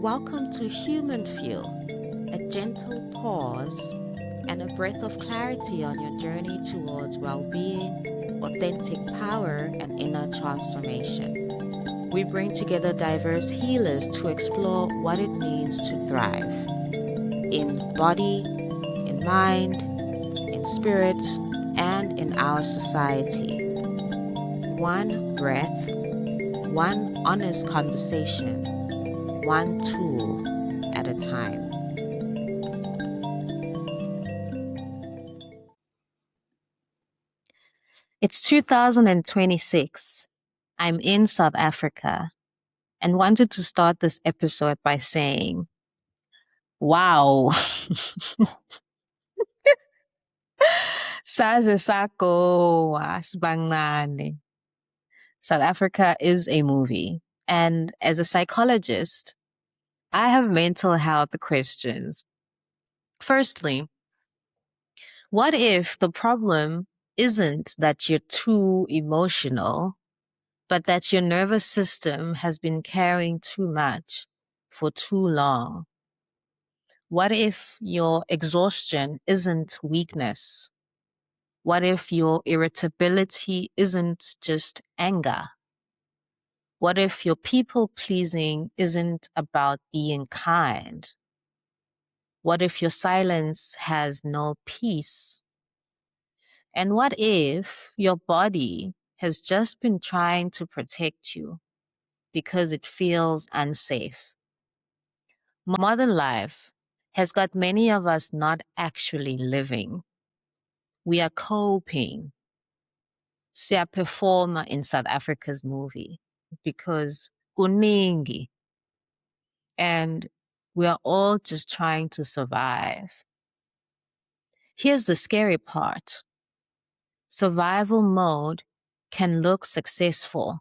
Welcome to Human Fuel, a gentle pause and a breath of clarity on your journey towards well-being, authentic power, and inner transformation. We bring together diverse healers to explore what it means to thrive in body, in mind, in spirit, and in our society. One breath, one honest conversation, one tool at a time. It's 2026. I'm in South Africa and wanted to start this episode by saying, wow, saze sako asbangane. South Africa is a movie. And as a psychologist, I have mental health questions. Firstly, what if the problem isn't that you're too emotional, but that your nervous system has been carrying too much for too long? What if your exhaustion isn't weakness? What if your irritability isn't just anger? What if your people pleasing isn't about being kind? What if your silence has no peace? And what if your body has just been trying to protect you because it feels unsafe? Modern life has got many of us not actually living. We are coping. Siya performer in South Africa's movie because kuningi. And we are all just trying to survive. Here's the scary part. Survival mode can look successful.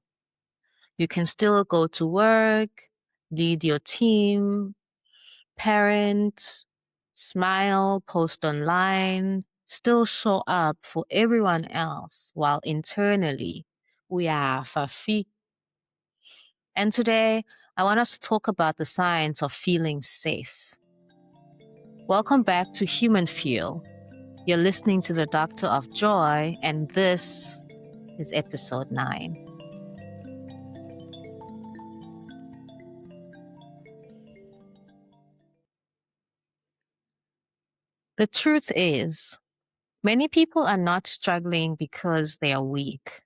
You can still go to work, lead your team, parent, smile, post online, still show up for everyone else while internally we are fafi. And today, I want us to talk about the science of feeling safe. Welcome back to Human Fuel. You're listening to the Doctor of Joy, and this is episode 9. The truth is, many people are not struggling because they are weak.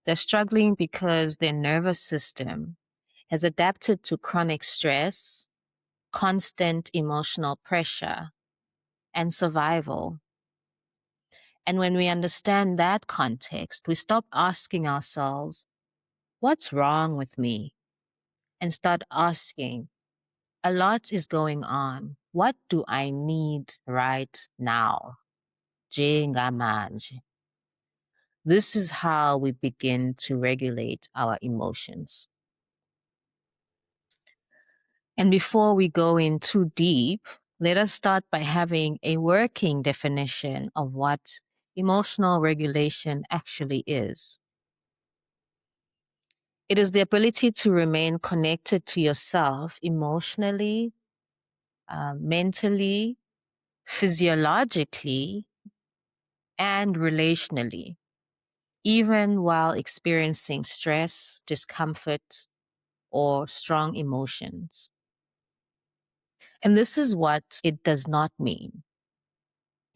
They're struggling because their nervous system has adapted to chronic stress, constant emotional pressure, and survival. And when we understand that context, we stop asking ourselves, what's wrong with me? And start asking, a lot is going on. What do I need right now? Njengamanje. This is how we begin to regulate our emotions. And before we go in too deep, let us start by having a working definition of what emotional regulation actually is. It is the ability to remain connected to yourself emotionally, mentally, physiologically, and relationally, even while experiencing stress, discomfort, or strong emotions. And this is what it does not mean.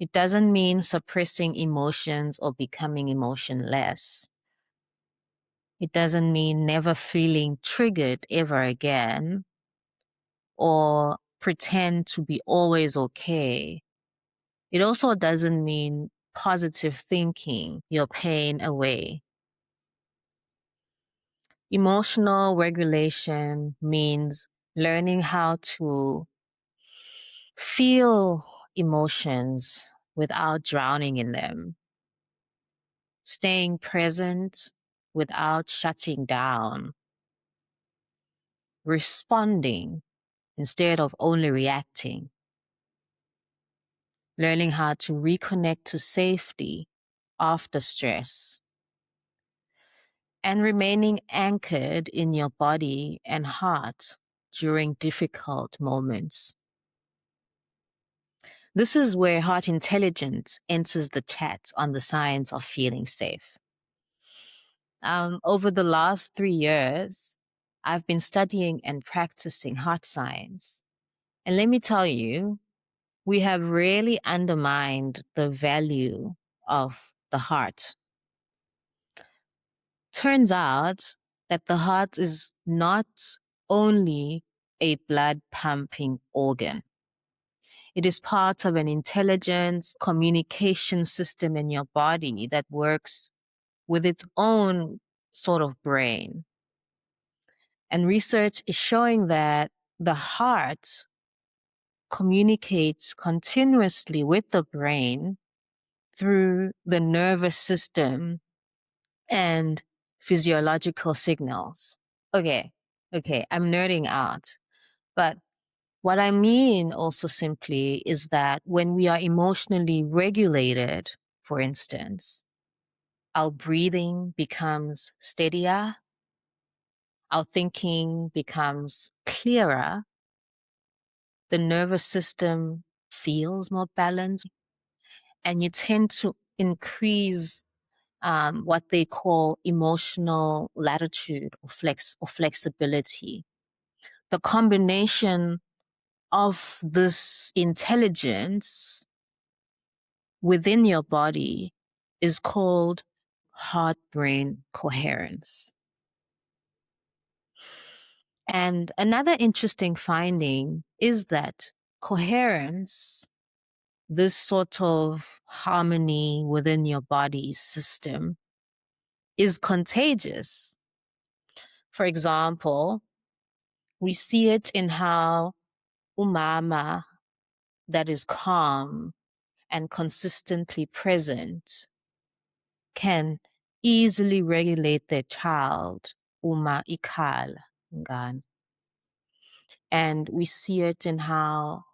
It doesn't mean suppressing emotions or becoming emotionless. It doesn't mean never feeling triggered ever again or pretend to be always okay. It also doesn't mean positive thinking your pain away. Emotional regulation means learning how to feel emotions without drowning in them, staying present without shutting down, responding instead of only reacting, learning how to reconnect to safety after stress, and remaining anchored in your body and heart during difficult moments. This is where heart intelligence enters the chat on the science of feeling safe. Over the last 3 years, I've been studying and practicing heart science. And let me tell you, we have really undermined the value of the heart. Turns out that the heart is not only a blood pumping organ. It is part of an intelligence communication system in your body that works with its own sort of brain. And research is showing that the heart communicates continuously with the brain through the nervous system and physiological signals. Okay, I'm nerding out. But what I mean also simply is that when we are emotionally regulated, for instance, our breathing becomes steadier, our thinking becomes clearer, the nervous system feels more balanced, and you tend to increase what they call emotional latitude or flexibility. The combination of this intelligence within your body is called heart-brain coherence. And another interesting finding is that coherence, this sort of harmony within your body system, is contagious. For example, we see it in how umama that is calm and consistently present can easily regulate their child, uma ikal ngan. And we see it in how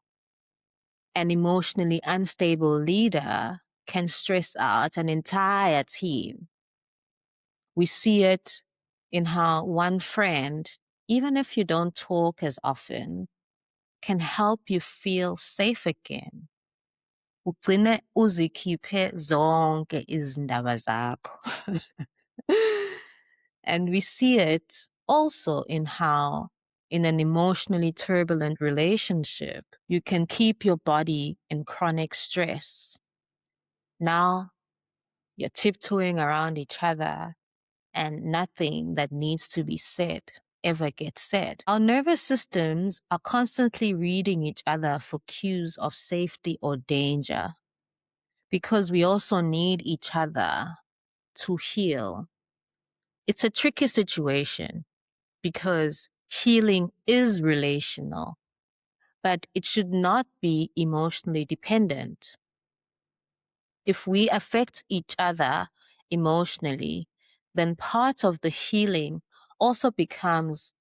an emotionally unstable leader can stress out an entire team. We see it in how one friend, even if you don't talk as often, can help you feel safe again. Ugcine uzikhiphe zonke izindaba zakho. And we see it also in how, in an emotionally turbulent relationship, you can keep your body in chronic stress. Now you're tiptoeing around each other, and nothing that needs to be said ever gets said. Our nervous systems are constantly reading each other for cues of safety or danger, because we also need each other to heal. It's a tricky situation because healing is relational, but it should not be emotionally dependent. If we affect each other emotionally, then part of the healing also becomes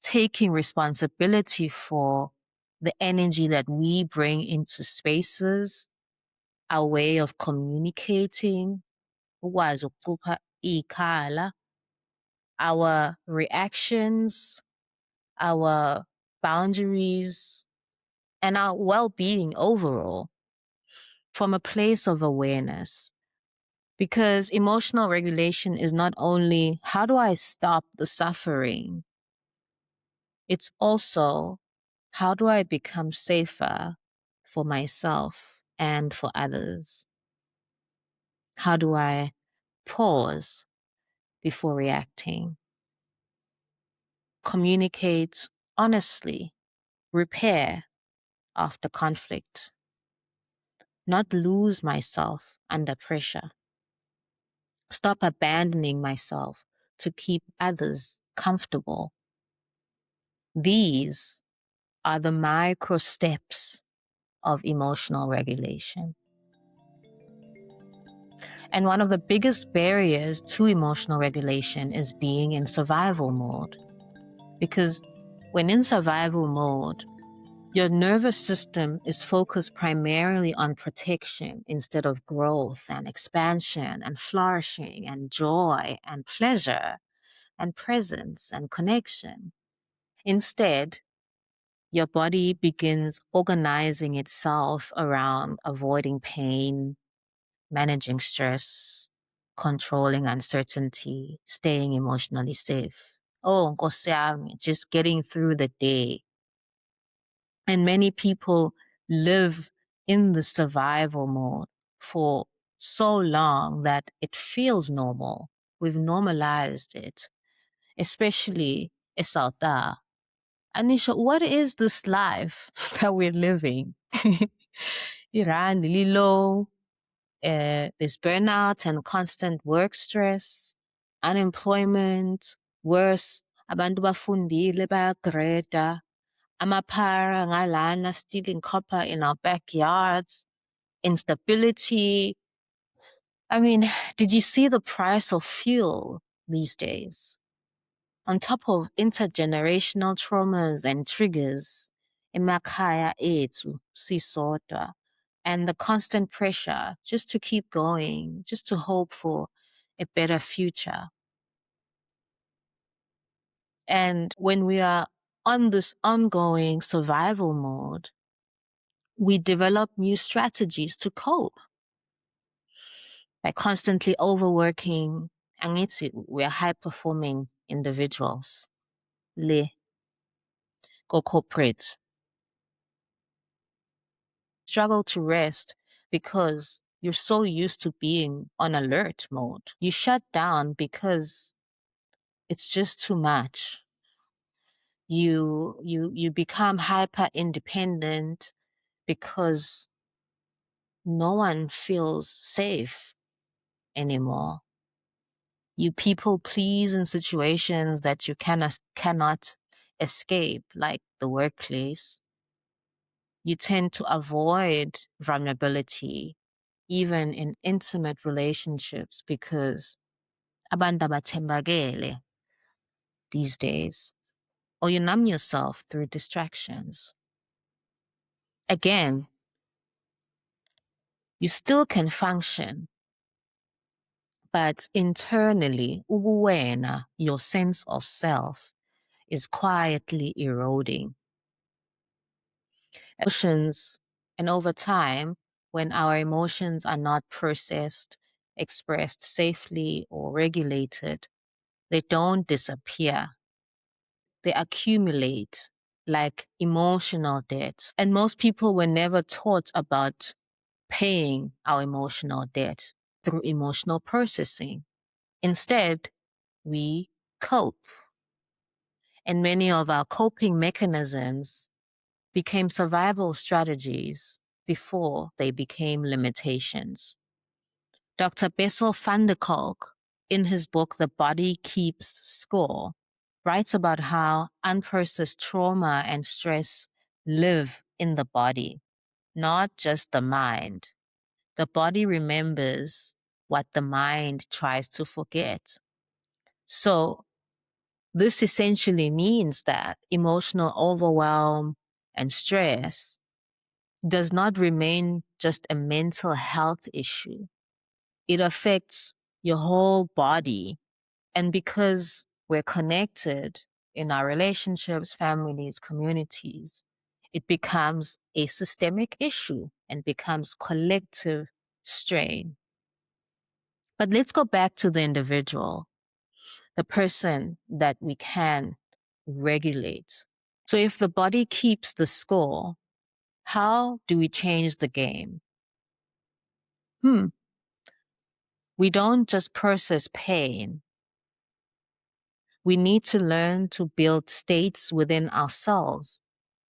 taking responsibility for the energy that we bring into spaces, our way of communicating, ukwazi ukucupha ikhala, our reactions, our boundaries, and our well-being overall from a place of awareness. Because emotional regulation is not only how do I stop the suffering, it's also how do I become safer for myself and for others? How do I pause before reacting? Communicate honestly, repair after conflict, not lose myself under pressure, stop abandoning myself to keep others comfortable. These are the micro steps of emotional regulation. And one of the biggest barriers to emotional regulation is being in survival mode. Because when in survival mode, your nervous system is focused primarily on protection instead of growth and expansion and flourishing and joy and pleasure and presence and connection. Instead, your body begins organizing itself around avoiding pain, managing stress, controlling uncertainty, staying emotionally safe. Oh, Nkosi yami, just getting through the day. And many people live in the survival mode for so long that it feels normal. We've normalized it, especially Esauta. Anisha, what is this life that we're living? Iran, Lilo, this burnout and constant work stress, unemployment, worse, abantu bafundile bayagreda, amapara ngalana stealing copper in our backyards, instability. I mean, did you see the price of fuel these days? On top of intergenerational traumas and triggers, emakhaya ethu sisodwa, and the constant pressure just to keep going, just to hope for a better future. And when we are on this ongoing survival mode, we develop new strategies to cope by constantly overworking. And we are high performing individuals. Le, go corporate. Struggle to rest because you're so used to being on alert mode. You shut down because it's just too much. You become hyper independent because no one feels safe anymore. You people please in situations that you cannot escape, like the workplace. You tend to avoid vulnerability, even in intimate relationships, because abantu abathembakele these days, or you numb yourself through distractions. Again, you still can function, but internally, ubuwena, your sense of self, is quietly eroding. Emotions, and over time, when our emotions are not processed, expressed safely, or regulated, they don't disappear. They accumulate like emotional debt. And most people were never taught about paying our emotional debt through emotional processing. Instead, we cope. And many of our coping mechanisms became survival strategies before they became limitations. Dr. Bessel van der Kolk, in his book The Body Keeps Score, writes about how unprocessed trauma and stress live in the body, not just the mind. The body remembers what the mind tries to forget. So, this essentially means that emotional overwhelm and stress does not remain just a mental health issue. It affects your whole body. And because we're connected in our relationships, families, communities, it becomes a systemic issue and becomes collective strain. But let's go back to the individual, the person that we can regulate. So if the body keeps the score, how do we change the game? We don't just process pain. We need to learn to build states within ourselves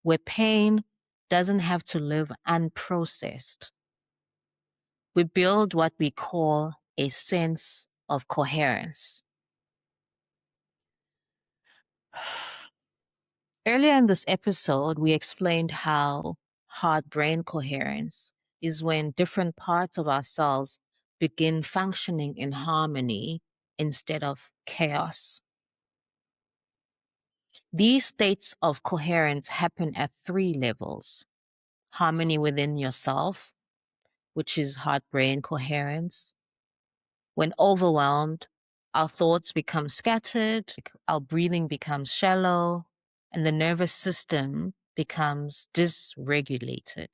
where pain doesn't have to live unprocessed. We build what we call a sense of coherence. Earlier in this episode, we explained how heart-brain coherence is when different parts of ourselves begin functioning in harmony instead of chaos. These states of coherence happen at 3 levels: harmony within yourself, which is heart-brain coherence. When overwhelmed, our thoughts become scattered, our breathing becomes shallow, and the nervous system becomes dysregulated.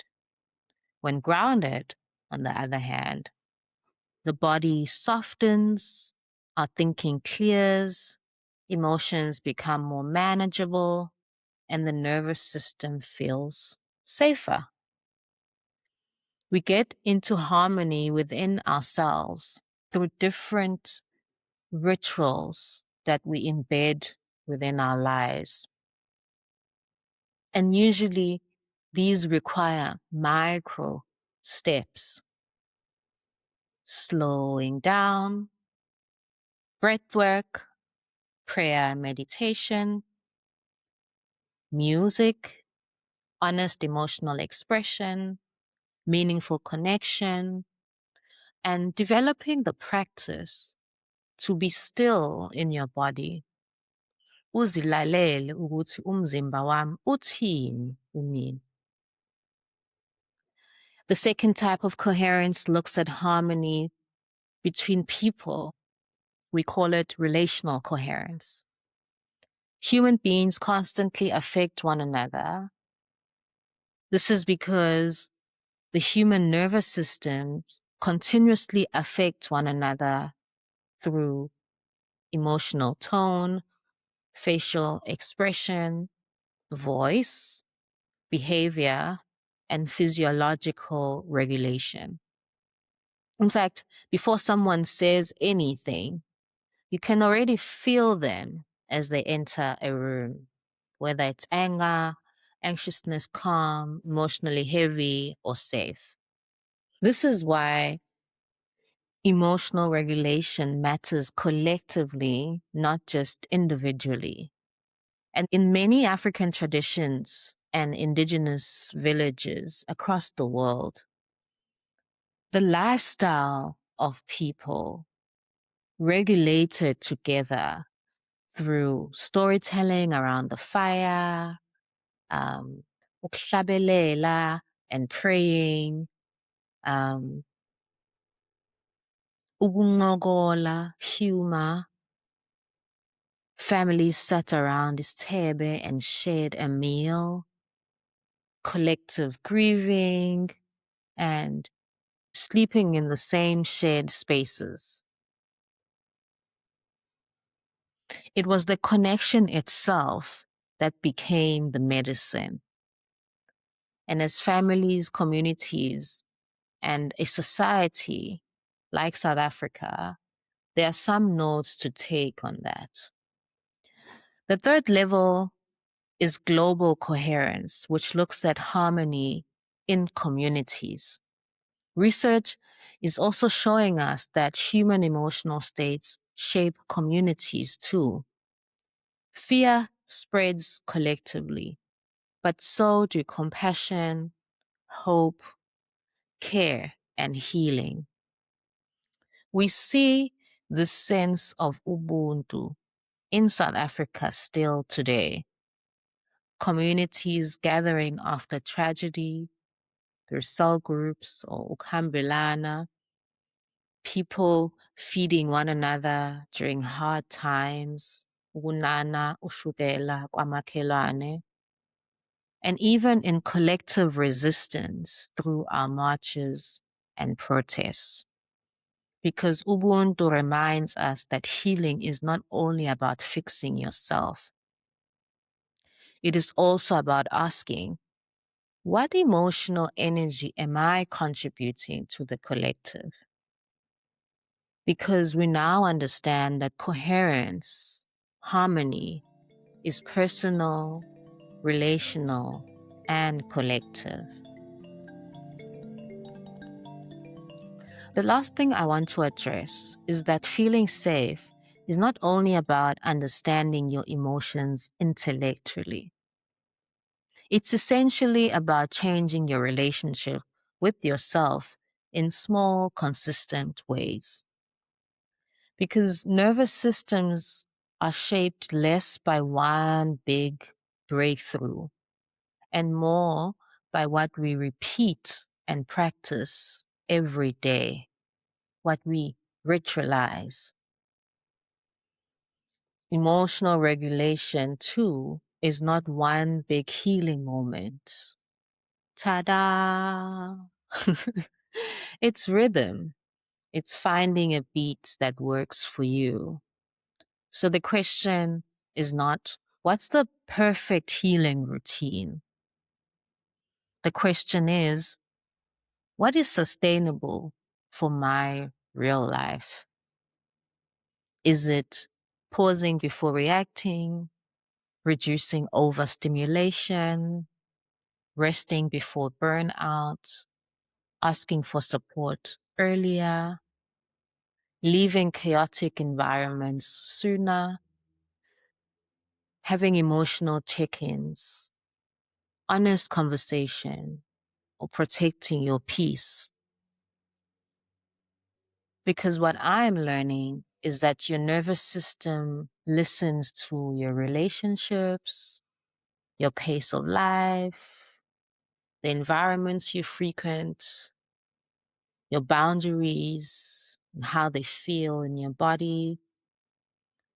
When grounded, on the other hand, the body softens, our thinking clears, emotions become more manageable, and the nervous system feels safer. We get into harmony within ourselves through different rituals that we embed within our lives. And usually these require micro steps: slowing down, breath work, prayer and meditation, music, honest emotional expression, meaningful connection, and developing the practice to be still in your body. Uzilalele ukuthi umzimba wami uthini kunini. The second type of coherence looks at harmony between people. We call it relational coherence. Human beings constantly affect one another. This is because the human nervous systems continuously affect one another through emotional tone, facial expression, voice, behavior, and physiological regulation. In fact, before someone says anything, you can already feel them as they enter a room, whether it's anger, anxiousness, calm, emotionally heavy, or safe. This is why emotional regulation matters collectively, not just individually. And in many African traditions and indigenous villages across the world, the lifestyle of people regulated together through storytelling around the fire, ukuhlabelela and praying, ukuncokola, humor. Families sat around isithebe and shared a meal, collective grieving, and sleeping in the same shared spaces. It was the connection itself that became the medicine. And as families, communities, and a society like South Africa, there are some notes to take on that. The third level is global coherence, which looks at harmony in communities. Research is also showing us that human emotional states shape communities too. Fear spreads collectively, but so do compassion, hope, care, and healing. We see the sense of Ubuntu in South Africa still today. Communities gathering after tragedy through cell groups or ukhambelana, people feeding one another during hard times, ukunana ushukela kwamakhelwane, and even in collective resistance through our marches and protests. Because Ubuntu reminds us that healing is not only about fixing yourself, it is also about asking, what emotional energy am I contributing to the collective? Because we now understand that coherence, harmony, is personal, relational, and collective. The last thing I want to address is that feeling safe is not only about understanding your emotions intellectually. It's essentially about changing your relationship with yourself in small, consistent ways. Because nervous systems are shaped less by one big breakthrough and more by what we repeat and practice every day, what we ritualize. Emotional regulation, too, is not one big healing moment. Ta-da! It's rhythm. It's finding a beat that works for you. So the question is not, what's the perfect healing routine? The question is, what is sustainable for my real life? Is it pausing before reacting, reducing overstimulation, resting before burnout, asking for support earlier, leaving chaotic environments sooner, having emotional check-ins, honest conversation, or protecting your peace? Because what I'm learning is that your nervous system listens to your relationships, your pace of life, the environments you frequent, your boundaries, and how they feel in your body,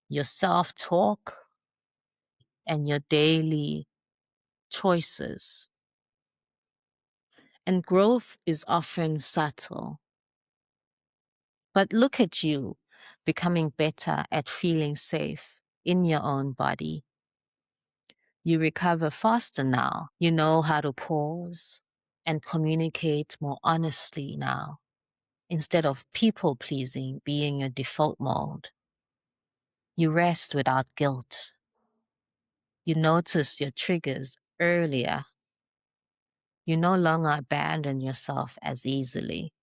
your self-talk, and your daily choices. And growth is often subtle. But look at you becoming better at feeling safe in your own body. You recover faster now. You know how to pause and communicate more honestly now, instead of people pleasing being your default mode. You rest without guilt. You notice your triggers earlier. You no longer abandon yourself as easily.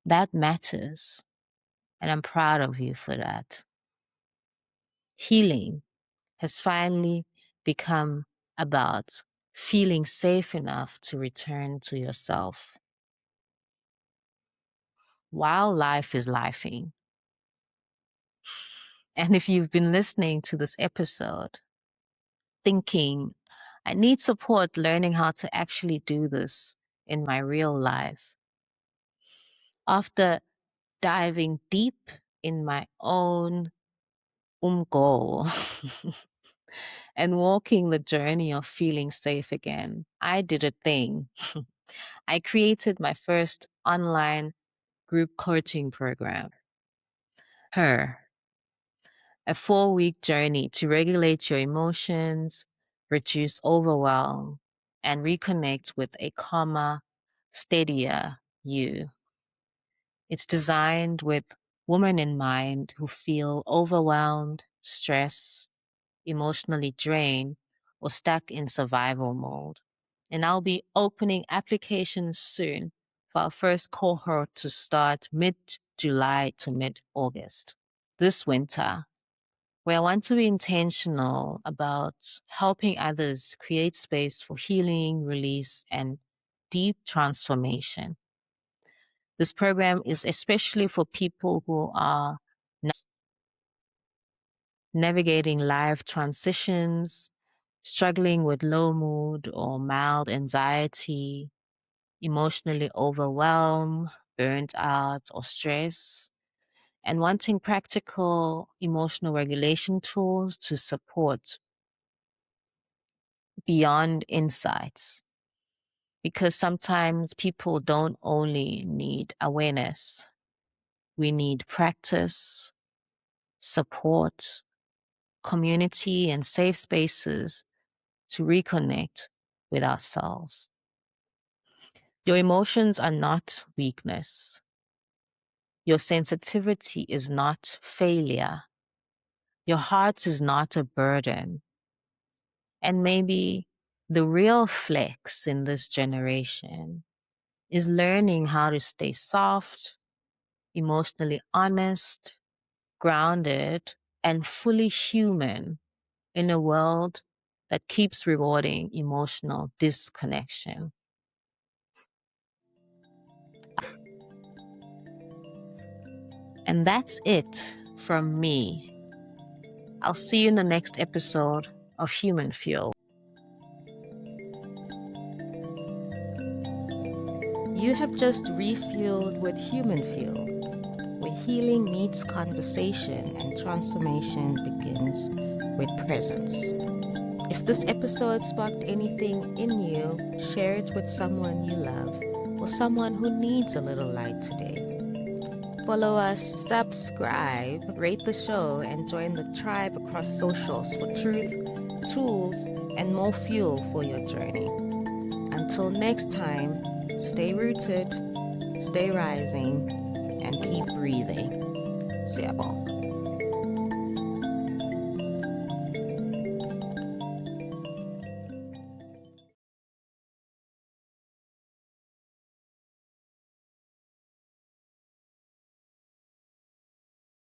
That matters, and I'm proud of you for that. Healing has finally become about feeling safe enough to return to yourself while life is lifing. And if you've been listening to this episode thinking, I need support learning how to actually do this in my real life, after diving deep in my own goal and walking the journey of feeling safe again, I did a thing. I created my first online group coaching program, a 4-week journey to regulate your emotions, reduce overwhelm, and reconnect with a calmer, steadier you. It's designed with women in mind who feel overwhelmed, stressed, emotionally drained, or stuck in survival mode. And I'll be opening applications soon for our first cohort to start mid-July to mid-August this winter, where I want to be intentional about helping others create space for healing, release, and deep transformation. This program is especially for people who are navigating life transitions, struggling with low mood or mild anxiety, emotionally overwhelmed, burnt out, or stress, and wanting practical emotional regulation tools to support beyond insights. Because sometimes people don't only need awareness, we need practice, support, community, and safe spaces to reconnect with ourselves. Your emotions are not weakness. Your sensitivity is not failure. Your heart is not a burden. And maybe the real flex in this generation is learning how to stay soft, emotionally honest, grounded, and fully human in a world that keeps rewarding emotional disconnection. And that's it from me. I'll see you in the next episode of Human Fuel. You have just refueled with Human Fuel, where healing meets conversation and transformation begins with presence. If this episode sparked anything in you, share it with someone you love or someone who needs a little light today. Follow us, subscribe, rate the show, and join the tribe across socials for truth, tools, and more fuel for your journey. Until next time, stay rooted, stay rising, and keep breathing. Siyabong.